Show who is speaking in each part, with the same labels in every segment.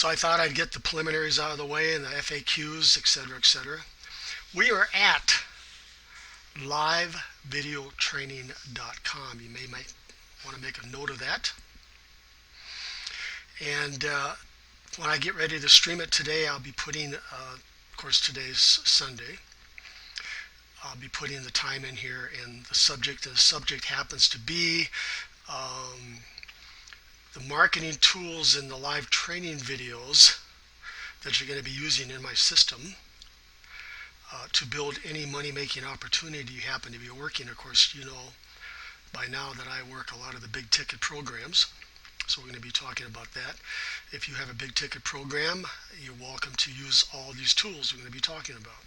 Speaker 1: So I thought I'd get the preliminaries out of the way and the FAQs, etc., etc. We are at livevideotraining.com. You might want to make a note of that. And when I get ready to stream it today, I'll be putting, of course, today's Sunday. I'll be putting the time in here and the subject. And the subject happens to be the marketing tools in the live training videos that you're going to be using in my system to build any money-making opportunity you happen to be working. Of course, you know by now that I work a lot of the big ticket programs. So we're going to be talking about that. If you have a big ticket program, you're welcome to use all these tools we're going to be talking about.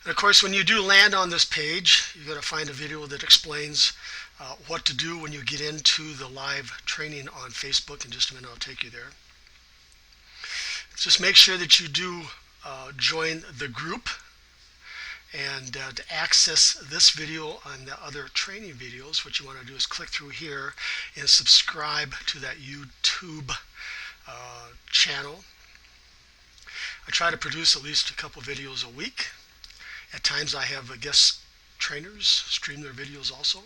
Speaker 1: And of course, when you do land on this page, you're going to find a video that explains what to do when you get into the live training on Facebook. In just a minute, I'll take you there. Just make sure that you do join the group. And to access this video and the other training videos, what you want to do is click through here and subscribe to that YouTube channel. I try to produce at least a couple videos a week. At times I have guest trainers stream their videos also.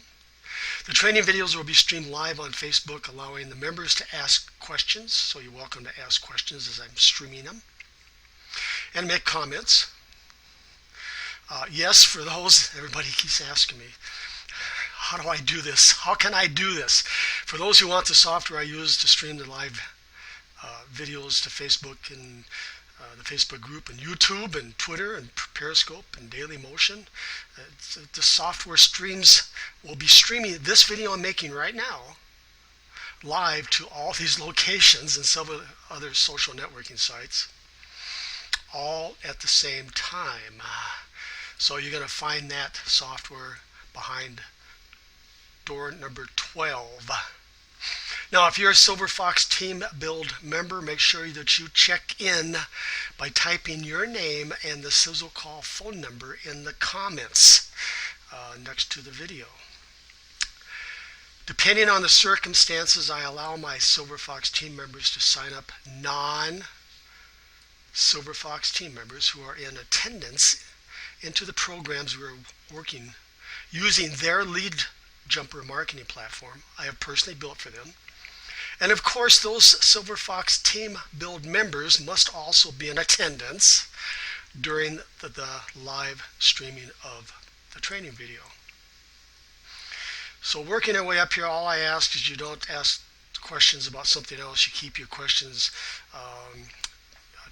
Speaker 1: The training videos will be streamed live on Facebook, allowing the members to ask questions. So you're welcome to ask questions as I'm streaming them. And make comments. Yes, for those, everybody keeps asking me, how do I do this? How can I do this? For those who want the software I use to stream the live videos to Facebook and the Facebook group and YouTube and Twitter and Periscope and Daily Motion, the software will be streaming this video I'm making right now live to all these locations and some other social networking sites, all at the same time. So you're going to find that software behind door number 12. Now, if you're a Silver Fox Team Build member, make sure that you check in by typing your name and the Sizzle Call phone number in the comments next to the video. Depending on the circumstances, I allow my Silver Fox team members to sign up non-Silver Fox team members who are in attendance into the programs we're working using their lead jumper marketing platform I have personally built for them. And of course, those Silver Fox Team Build members must also be in attendance during the live streaming of the training video. So working our way up here, all I ask is you don't ask questions about something else. You keep your questions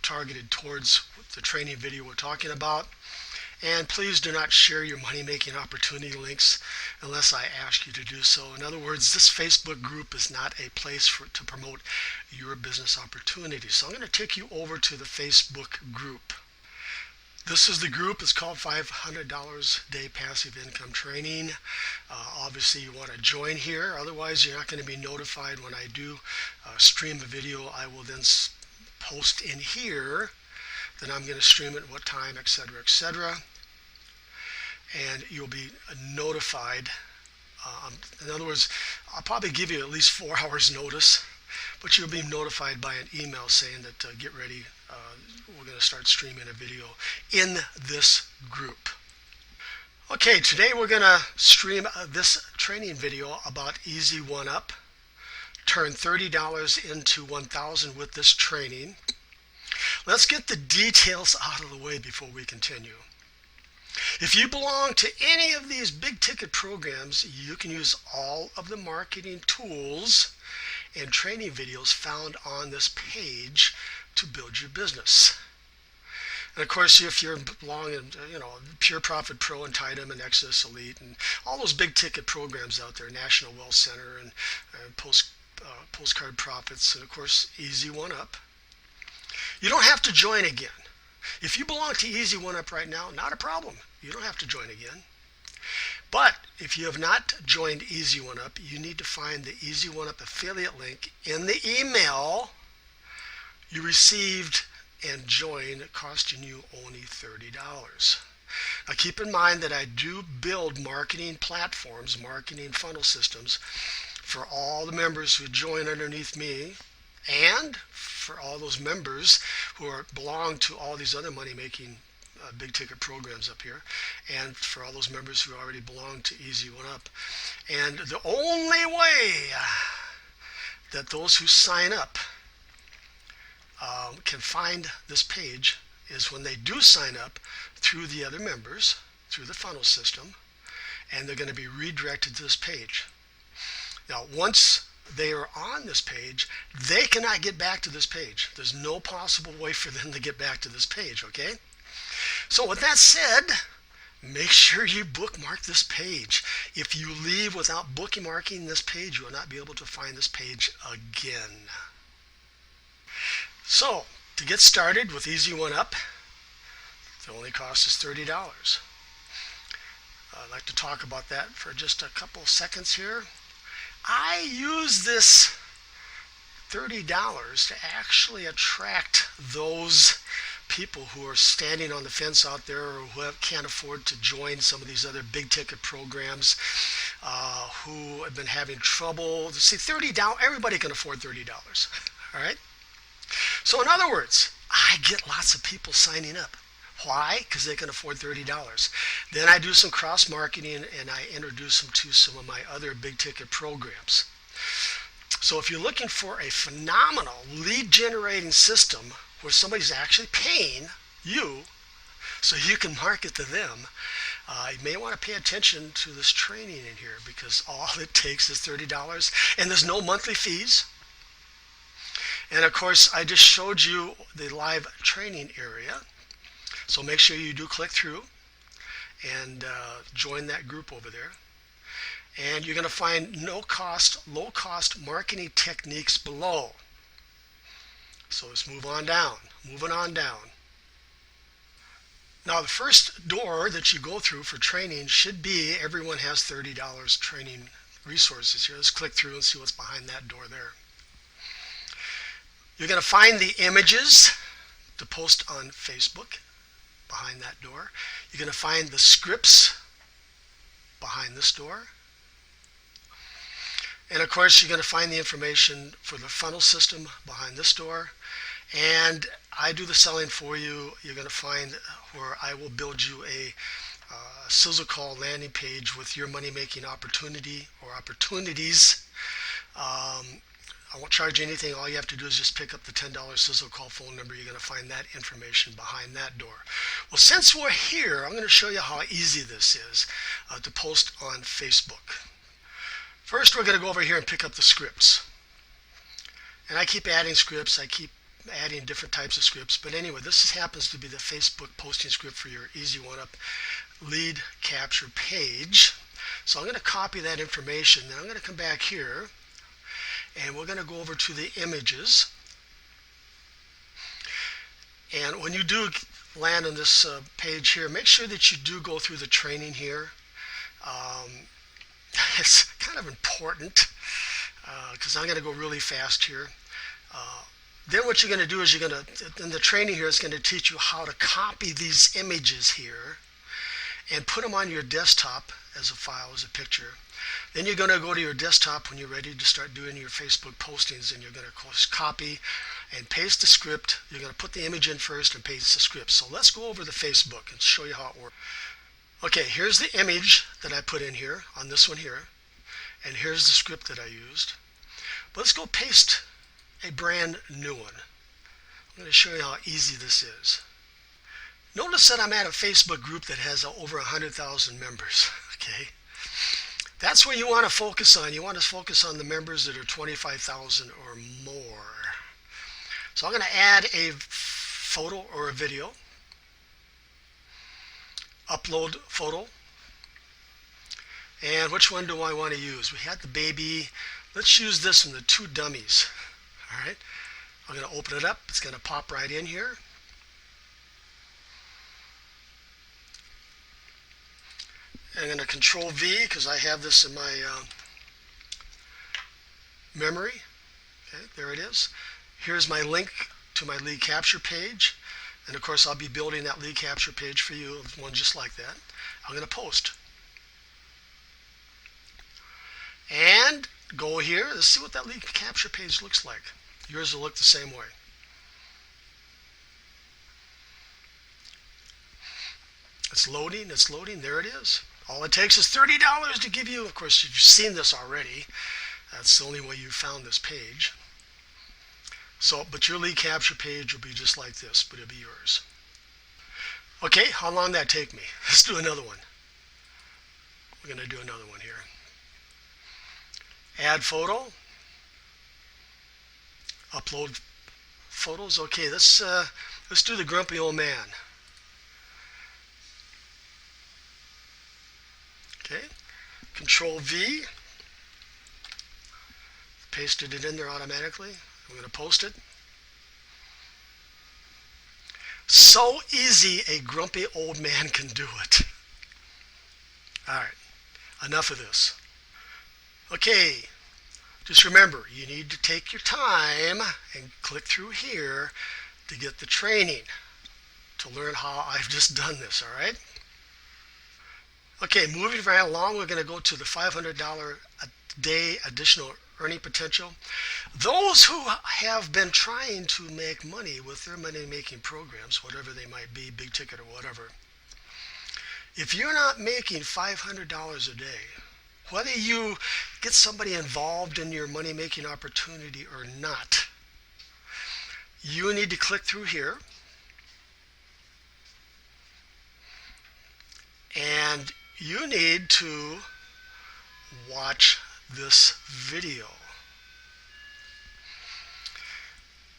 Speaker 1: targeted towards the training video we're talking about. And please do not share your money-making opportunity links unless I ask you to do so. In other words, this Facebook group is not a place to promote your business opportunities. So I'm going to take you over to the Facebook group. This is the group. It's called $500 Day Passive Income Training. Obviously, you want to join here. Otherwise, you're not going to be notified when I do stream a video. I will then post in here. Then I'm going to stream it, what time, etc., etc. And you'll be notified. In other words, I'll probably give you at least 4 hours notice, but you'll be notified by an email saying that get ready, we're going to start streaming a video in this group. Okay, today we're going to stream this training video about Easy One Up. Turn $30 into $1,000 with this training. Let's get the details out of the way before we continue. If you belong to any of these big ticket programs, you can use all of the marketing tools and training videos found on this page to build your business. And of course, if you're belonging, Pure Profit Pro and Tidom and Exitus Elite and all those big ticket programs out there, National Wealth Center and Postcard Profits, and of course, Easy One Up. You don't have to join again. If you belong to Easy One Up right now, not a problem. You don't have to join again. But if you have not joined Easy One Up, you need to find the Easy One Up affiliate link in the email you received and join, costing you only $30. Now keep in mind that I do build marketing platforms, marketing funnel systems for all the members who join underneath me and for all those members who belong to all these other money-making big ticket programs up here, and for all those members who already belong to Easy One Up. And the only way that those who sign up can find this page is when they do sign up through the other members, through the funnel system, and they're going to be redirected to this page. Now, once they are on this page, they cannot get back to this page. There's no possible way for them to get back to this page, okay? So with that said, make sure you bookmark this page. If you leave without bookmarking this page, you will not be able to find this page again. So, to get started with Easy One Up, the only cost is $30. I'd like to talk about that for just a couple seconds here. I use this $30 to actually attract those people who are standing on the fence out there or who can't afford to join some of these other big ticket programs, who have been having trouble. See, $30, everybody can afford $30, all right? So in other words, I get lots of people signing up. Why? Because they can afford $30. Then I do some cross marketing and I introduce them to some of my other big ticket programs. So if you're looking for a phenomenal lead generating system where somebody's actually paying you so you can market to them, you may want to pay attention to this training in here, because all it takes is $30 and there's no monthly fees. And of course, I just showed you the live training area. So make sure you do click through and join that group over there. And you're going to find no cost, low cost marketing techniques below. So let's move on down, moving on down. Now the first door that you go through for training should be everyone has $30 training resources here. Let's click through and see what's behind that door there. You're going to find the images to post on Facebook behind that door. You're going to find the scripts behind this door. And of course, you're going to find the information for the funnel system behind this door. And I do the selling for you. You're going to find where I will build you a sizzle call landing page with your money-making opportunity or opportunities. I won't charge you anything. All you have to do is just pick up the $10 sizzle call phone number. You're going to find that information behind that door. Well, since we're here, I'm going to show you how easy this is to post on Facebook. First, we're going to go over here and pick up the scripts. And I keep adding scripts. I keep adding different types of scripts. But anyway, this happens to be the Facebook posting script for your Easy One Up lead capture page. So I'm going to copy that information. Then I'm going to come back here. And we're going to go over to the images. And when you do land on this page here, make sure that you do go through the training here. It's kind of important because I'm going to go really fast here. Then what you're going to do is you're going to, in the training here, it's going to teach you how to copy these images here and put them on your desktop as a file, as a picture. Then you're going to go to your desktop when you're ready to start doing your Facebook postings, and you're going to copy and paste the script. You're going to put the image in first and paste the script. So let's go over to Facebook and show you how it works. Okay, here's the image that I put in here on this one here, and here's the script that I used. But let's go paste a brand new one. I'm going to show you how easy this is. Notice that I'm at a Facebook group that has over 100,000 members. Okay. That's where you want to focus on. You want to focus on the members that are 25,000 or more. So I'm going to add a photo or a video. Upload photo. And which one do I want to use? We had the baby. Let's use this one, the two dummies. All right. I'm going to open it up. It's going to pop right in here. I'm going to Control V because I have this in my memory. Okay, there it is. Here's my link to my lead capture page. And of course, I'll be building that lead capture page for you, one just like that. I'm going to post. And go here. Let's see what that lead capture page looks like. Yours will look the same way. It's loading, it's loading, there it is. All it takes is $30 to give you, of course, you've seen this already. That's the only way you found this page. So, but your lead capture page will be just like this, but it'll be yours. Okay, how long did that take me? Let's do another one. We're going to do another one here. Add photo. Upload photos. Okay, let's do the grumpy old man. Okay, Control V. Pasted it in there automatically. I'm going to post it. So easy a grumpy old man can do it. All right, enough of this. Okay, just remember, you need to take your time and click through here to get the training, to learn how I've just done this, all right? Okay, moving right along, we're going to go to the $500 a day additional earning potential. Those who have been trying to make money with their money-making programs, whatever they might be, big ticket or whatever, if you're not making $500 a day, whether you get somebody involved in your money-making opportunity or not, you need to click through here and you need to watch this video.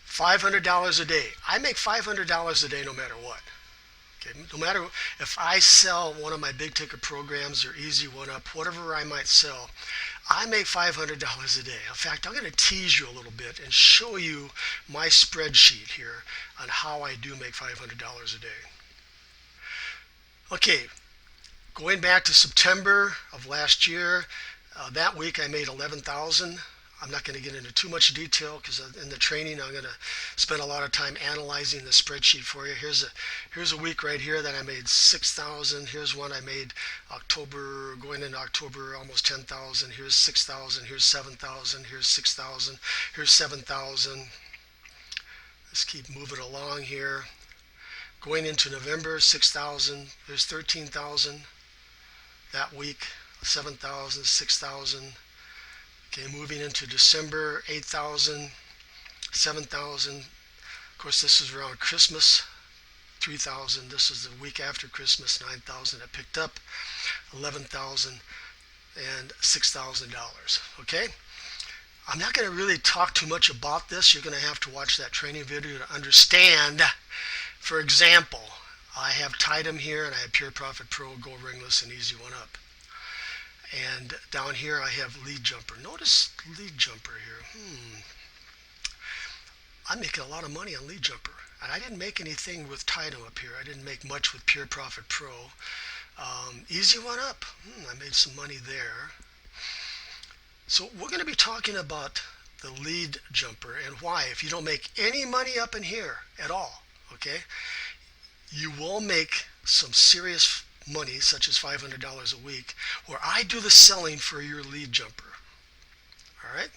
Speaker 1: $500 a day. I make $500 a day no matter what. Okay, no matter if I sell one of my big ticket programs or Easy One Up, whatever I might sell, I make $500 a day. In fact, I'm going to tease you a little bit and show you my spreadsheet here on how I do make $500 a day. Okay, going back to September of last year, that week I made $11,000. I'm not going to get into too much detail because in the training I'm going to spend a lot of time analyzing the spreadsheet for you. Here's a week right here that I made $6,000. Here's one I made October, going into October, almost $10,000. Here's $6,000. Here's $7,000. Here's $6,000. Here's $7,000. Let's keep moving along here. Going into November, $6,000. There's $13,000 that week. $7,000, $6,000. Okay, moving into December, $8,000, $7,000. Of course, this is around Christmas, $3,000. This is the week after Christmas, $9,000. I picked up $11,000 and $6,000. Okay, I'm not going to really talk too much about this. You're going to have to watch that training video to understand. For example, I have Tidom here, and I have Pure Profit Pro, GoRingless, and Easy One Up. And down here I have Lead Jumper. Notice Lead Jumper here. I'm making a lot of money on Lead Jumper. And I didn't make anything with Tidom up here. I didn't make much with Pure Profit Pro. Easy One Up. I made some money there. So we're going to be talking about the Lead Jumper and why. If you don't make any money up in here at all, okay, you will make some serious money, such as $500 a week, where I do the selling for your Lead Jumper. All right?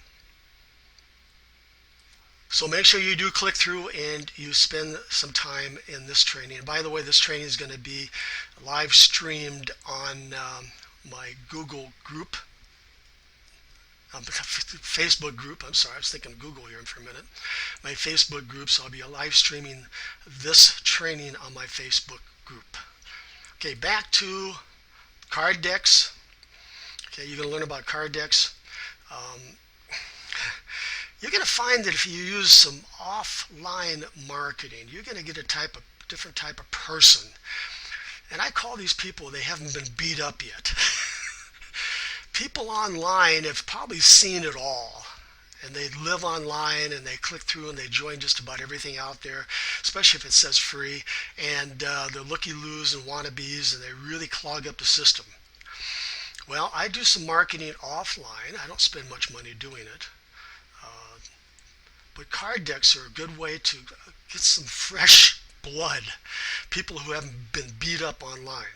Speaker 1: So make sure you do click through and you spend some time in this training. And by the way, this training is going to be live streamed on my Google group, Facebook group. I'm sorry, I was thinking Google here for a minute. My Facebook group, so I'll be live streaming this training on my Facebook group. Okay, back to card decks. Okay, you're going to learn about card decks. You're going to find that if you use some offline marketing, you're going to get a different type of person. And I call these people, they haven't been beat up yet. People online have probably seen it all. And they live online and they click through and they join just about everything out there, especially if it says free. And they're looky-loos and wannabes and they really clog up the system. Well, I do some marketing offline. I don't spend much money doing it. But card decks are a good way to get some fresh blood, people who haven't been beat up online.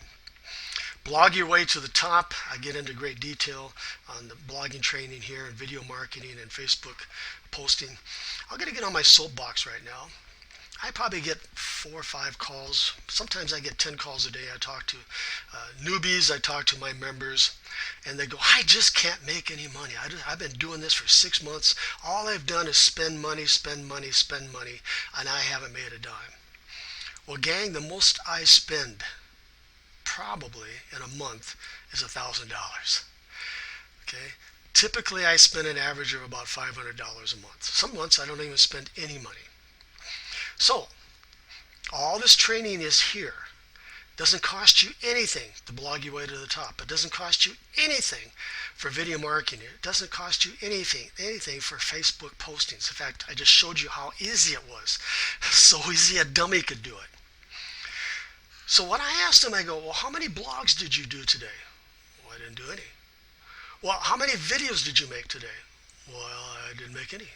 Speaker 1: Blog your way to the top. I get into great detail on the blogging training here and video marketing and Facebook posting. I'm going to get on my soapbox right now. I probably get 4 or 5 calls. Sometimes I get 10 calls a day. I talk to newbies. I talk to my members. And they go, I just can't make any money. I've been doing this for 6 months. All I've done is spend money, spend money, spend money, and I haven't made a dime. Well, gang, the most I spend probably in a month is $1,000. Okay? Typically, I spend an average of about $500 a month. Some months I don't even spend any money. So, all this training is here. Doesn't cost you anything to blog your way to the top. It doesn't cost you anything for video marketing. It doesn't cost you anything for Facebook postings. In fact, I just showed you how easy it was. So easy a dummy could do it. So when I asked him, I go, well, how many blogs did you do today? Well, I didn't do any. Well, how many videos did you make today? Well, I didn't make any.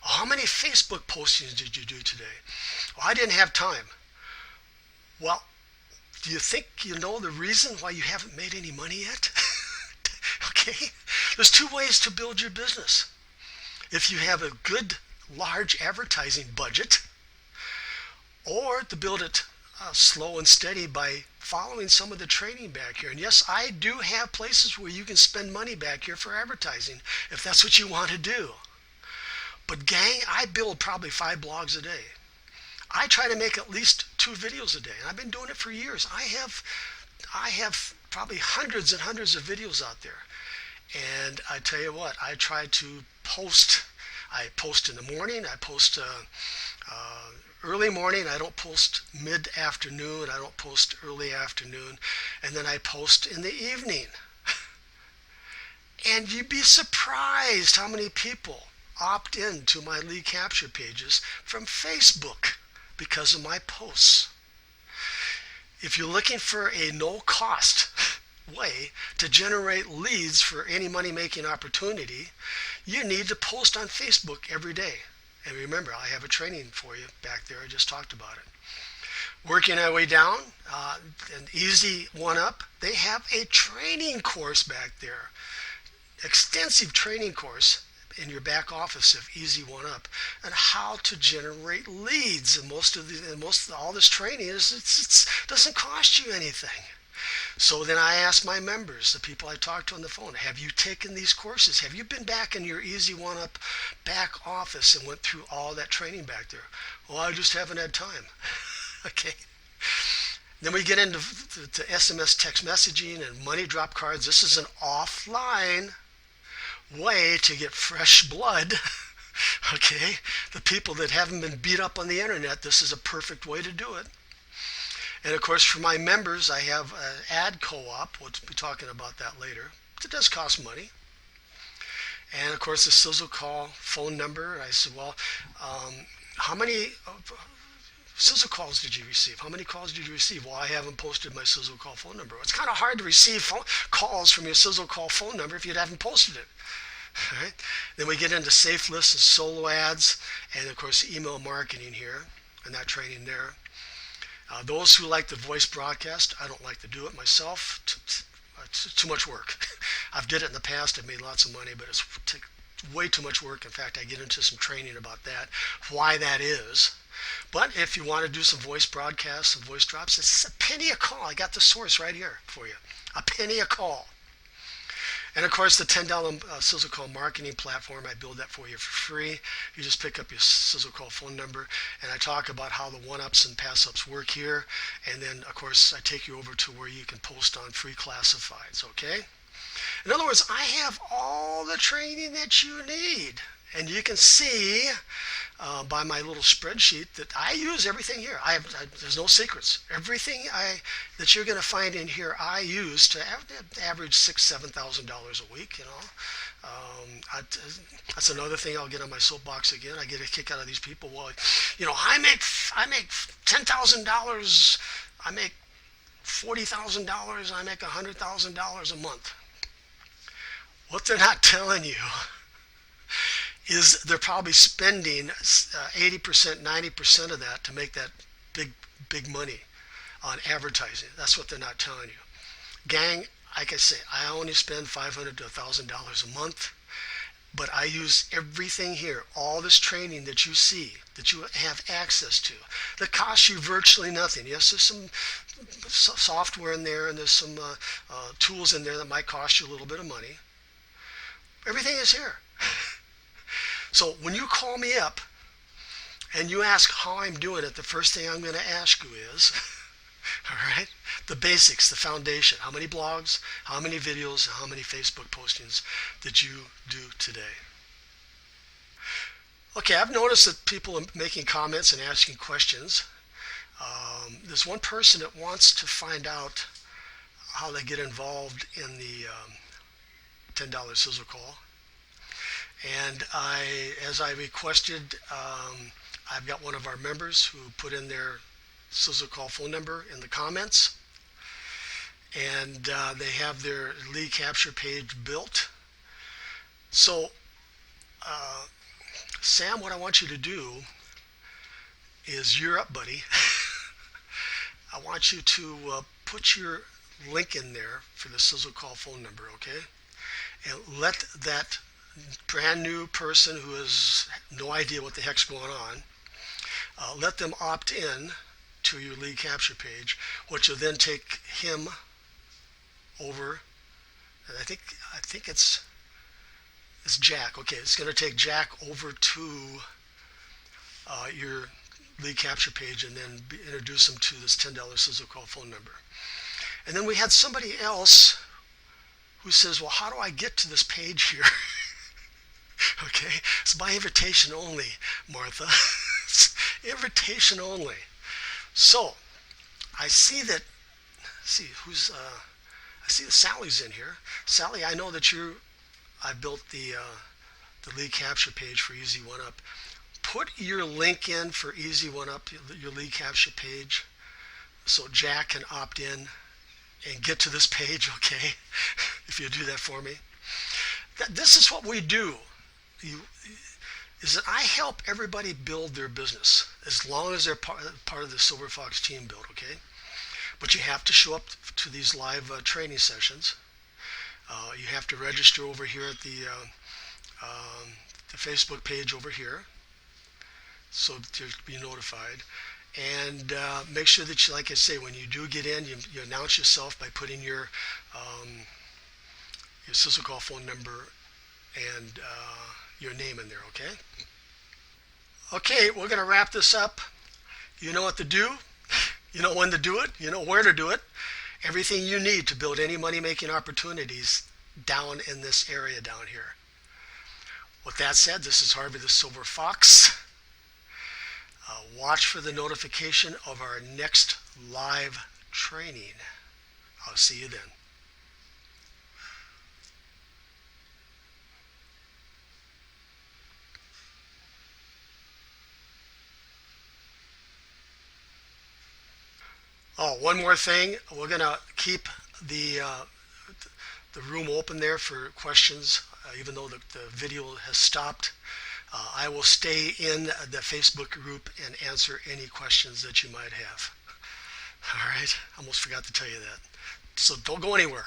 Speaker 1: Well, how many Facebook postings did you do today? Well, I didn't have time. Well, do you think you know the reason why you haven't made any money yet? Okay? There's 2 ways to build your business. If you have a good, large advertising budget, or to build it slow and steady by following some of the training back here. And yes, I do have places where you can spend money back here for advertising if that's what you want to do. But gang, I build probably 5 blogs a day. I try to make at least 2 videos a day. And I've been doing it for years. I have probably hundreds and hundreds of videos out there. And I tell you what, I try to post. I post in the morning. I post early morning. I don't post mid-afternoon. I don't post early afternoon. And then I post in the evening. And you'd be surprised how many people opt in to my lead capture pages from Facebook because of my posts. If you're looking for a no-cost way to generate leads for any money-making opportunity, you need to post on Facebook every day. And remember, I have a training for you back there. I just talked about it. Working our way down, an easy one-up, they have a training course back there. Extensive training course in your back office of Easy One Up and how to generate leads. And most of all this training it doesn't cost you anything. So then I ask my members, the people I talk to on the phone, have you taken these courses? Have you been back in your Easy One Up back office and went through all that training back there? Well, I just haven't had time. Okay. Then we get into to SMS text messaging and money drop cards. This is an offline way to get fresh blood. Okay, the people that haven't been beat up on the internet, this is a perfect way to do it. And of course, for my members, I have an ad co-op. We'll be talking about that later. It does cost money. And of course, the Sizzle Call phone number. I said, well, how many Sizzle calls did you receive? How many calls did you receive? Well, I haven't posted my Sizzle Call phone number. It's kind of hard to receive calls from your Sizzle Call phone number if you haven't posted it. Right? Then we get into safe lists and solo ads, and of course email marketing here, and that training there. Those who like the voice broadcast, I don't like to do it myself. It's too much work. I've did it in the past. I've made lots of money, but it's way too much work. In fact, I get into some training about that, why that is. But if you want to do some voice broadcasts, some voice drops, it's a penny a call. I got the source right here for you. A penny a call. And of course, the $10 Sizzle Call marketing platform, I build that for you for free. You just pick up your Sizzle Call phone number, and I talk about how the one-ups and pass-ups work here. And then, of course, I take you over to where you can post on free classifieds, okay? In other words, I have all the training that you need. And you can see by my little spreadsheet that I use everything here. There's no secrets. Everything that you're going to find in here, I use to average $6,000-7,000 a week. You know, that's another thing. I'll get on my soapbox again. I get a kick out of these people. Well, you know, I make $10,000. I make $40,000. I make $100,000 a month. What they're not telling you is they're probably spending 80%, 90% of that to make that big money on advertising. That's what they're not telling you. Gang, like I say, I only spend $500 to $1,000 a month. But I use everything here, all this training that you see, that you have access to, that costs you virtually nothing. Yes, there's some software in there and there's some tools in there that might cost you a little bit of money. Everything is here. So when you call me up and you ask how I'm doing it, the first thing I'm going to ask you is, all right, the basics, the foundation. How many blogs, how many videos, how many Facebook postings did you do today? Okay, I've noticed that people are making comments and asking questions. There's one person that wants to find out how they get involved in the $10 sizzle call. And as I requested, I've got one of our members who put in their sizzle call phone number in the comments, and they have their lead capture page built. So, Sam, what I want you to do is, you're up, buddy. I want you to put your link in there for the sizzle call phone number, okay? And let that brand new person who has no idea what the heck's going on, let them opt in to your lead capture page, which will then take him over. And I think it's Jack. Okay, it's going to take Jack over to your lead capture page and then introduce him to this $10 sizzle call phone number. And then we had somebody else who says, well, how do I get to this page here? Okay, it's by invitation only, Martha. It's invitation only. So, I see that, I see that Sally's in here. Sally, I know that I built the lead capture page for Easy One Up. Put your link in for Easy One Up, your lead capture page, so Jack can opt in and get to this page, okay? If you do that for me. This is what we do. Is that I help everybody build their business as long as they're part of the Silver Fox team build, okay? But you have to show up to these live training sessions. You have to register over here at the Facebook page over here, so to be notified. And make sure that you, like I say, when you do get in, you announce yourself by putting your sizzle call phone number and your name in there, okay? Okay, we're going to wrap this up. You know what to do. You know when to do it. You know where to do it. Everything you need to build any money-making opportunities down in this area down here. With that said, this is Harvey the Silver Fox. Watch for the notification of our next live training. I'll see you then. Oh, one more thing. We're going to keep the room open there for questions, even though the video has stopped. I will stay in the Facebook group and answer any questions that you might have. All right. I almost forgot to tell you that. So don't go anywhere.